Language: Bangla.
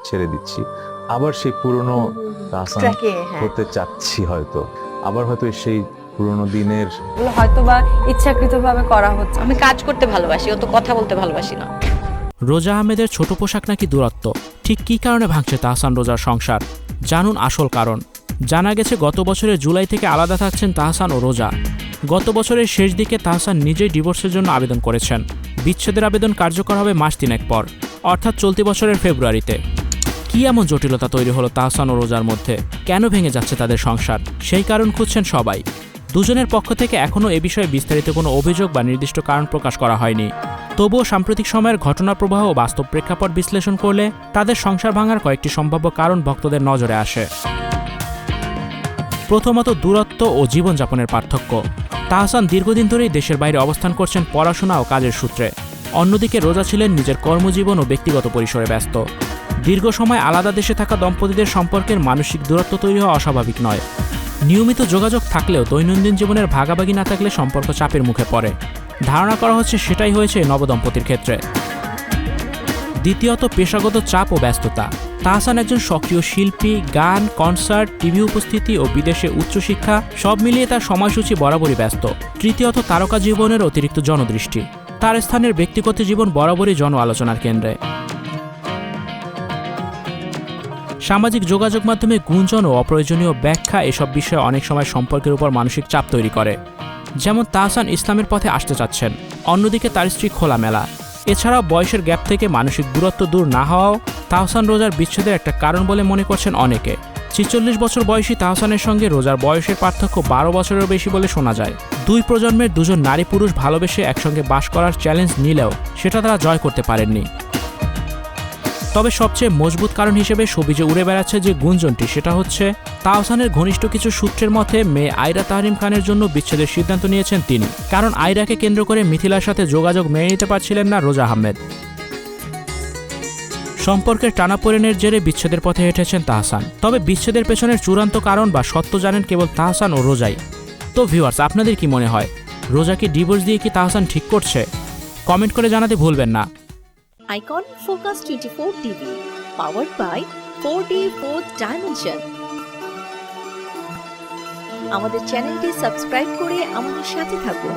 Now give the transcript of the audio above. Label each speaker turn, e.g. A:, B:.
A: ছেড়ে দিচ্ছি, আবার সেই পুরনো তাহসান
B: ট্র্যাকে হ্যাঁ
A: হতে চাচ্ছি, হয়তো আবার হয়তো সেই পুরনো দিনের
B: এগুলো হয়তো বা ইচ্ছাকৃতভাবে করা হচ্ছে।
C: আমি কাজ করতে ভালোবাসি, অত কথা বলতে ভালোবাসি না।
D: রোজা আহমেদের ছোট পোশাক নাকি দূরত্ব, ঠিক কী কারণে ভাঙছে তাহসান রোজার সংসার? জানুন আসল কারণ। জানা গেছে গত বছরের জুলাই থেকে আলাদা থাকছেন তাহসান ও রোজা। গত বছরের শেষ দিকে তাহসান নিজেই ডিভোর্সের জন্য আবেদন করেছেন। বিচ্ছেদের আবেদন কার্যকর হবে মাস 3 পর, অর্থাৎ চলতি বছরের ফেব্রুয়ারিতে। কী এমন জটিলতা তৈরি হলো তাহসান ও রোজার মধ্যে? কেন ভেঙে যাচ্ছে তাদের সংসার? সেই কারণ খুঁজছেন সবাই। দুজনের পক্ষ থেকে এখনও এ বিষয়ে বিস্তারিত কোনো অভিযোগ বা নির্দিষ্ট কারণ প্রকাশ করা হয়নি। তবুও সাম্প্রতিক সময়ের ঘটনা প্রবাহ ও বাস্তব প্রেক্ষাপট বিশ্লেষণ করলে তাদের সংসার ভাঙার কয়েকটি সম্ভাব্য কারণ ভক্তদের নজরে আসে। প্রথমত, দূরত্ব ও জীবনযাপনের পার্থক্য। তাহসান দীর্ঘদিন ধরেই দেশের বাইরে অবস্থান করছেন পড়াশোনা ও কাজের সূত্রে। অন্যদিকে রোজা ছিলেন নিজের কর্মজীবন ও ব্যক্তিগত পরিসরে ব্যস্ত। দীর্ঘ সময় আলাদা দেশে থাকা দম্পতিদের সম্পর্কের মানসিক দূরত্ব তৈরি হওয়া অস্বাভাবিক নয়। নিয়মিত যোগাযোগ থাকলেও দৈনন্দিন জীবনের ভাগাভাগি না থাকলে সম্পর্ক চাপের মুখে পড়ে। ধারণা করা হচ্ছে সেটাই হয়েছে নবদম্পতির ক্ষেত্রে। দ্বিতীয়ত, পেশাগত চাপ ও ব্যস্ততা। তাহসান একজন সক্রিয় শিল্পী, গান, কনসার্ট, টিভি উপস্থিতি ও বিদেশে উচ্চশিক্ষা সব মিলিয়ে তার সময়সূচি বরাবরই ব্যস্ত। তৃতীয়ত, তারকা জীবনের অতিরিক্ত জনদৃষ্টি। তার স্থানের ব্যক্তিগত জীবন বরাবরই জন আলোচনার কেন্দ্রে। সামাজিক যোগাযোগ মাধ্যমে গুঞ্জন ও অপ্রয়োজনীয় ব্যাখ্যা এসব বিষয়ে অনেক সময় সম্পর্কের উপর মানসিক চাপ তৈরি করে। যেমন তাহসান ইসলামের পথে আসতে চাচ্ছেন, অন্যদিকে তার স্ত্রী খোলামেলা। এছাড়াও বয়সের গ্যাপ থেকে মানসিক দূরত্ব দূর না হওয়াও তাহসান রোজার বিচ্ছেদের একটা কারণ বলে মনে করছেন অনেকে। 46 বছর বয়সী তাহসানের সঙ্গে রোজার বয়সের পার্থক্য 12 বছরেরও বেশি বলে শোনা যায়। দুই প্রজন্মের দুজন নারী পুরুষ ভালোবেসে একসঙ্গে বাস করার চ্যালেঞ্জ নিলেও সেটা তারা জয় করতে পারেননি। তবে সবচেয়ে মজবুত কারণ হিসেবে শোবিজে উড়ে বেড়াচ্ছে যে গুঞ্জনটি, সেটা হচ্ছে তাহসানের ঘনিষ্ঠ কিছু সূত্রের মতে মেয়ে আয়রা তাহরিম খানের জন্য বিচ্ছেদের সিদ্ধান্ত নিয়েছেন তিনি, কারণ আয়রাকে কেন্দ্র করে মিথিলার সাথে যোগাযোগ মেনে নিতে পারছিলেন না রোজা আহমেদ। সম্পর্কের টানাপোড়েনের জেরে বিচ্ছেদের পথে হেঁটেছেন তাহসান। তবে বিচ্ছেদের পেছনের চূড়ান্ত কারণ বা সত্য জানেন কেবল তাহসান ও রোজাই। তো ভিউয়ার্স, আপনাদের কি মনে হয়, রোজাকে ডিভোর্স দিয়ে কি তাহসান ঠিক করছে? কমেন্ট করে জানাতে ভুলবেন না।
E: Icon Focus 24 TV, powered by 4D 4th Dimension. আমাদের চ্যানেলটি সাবস্ক্রাইব করে আমাদের সাথে থাকুন।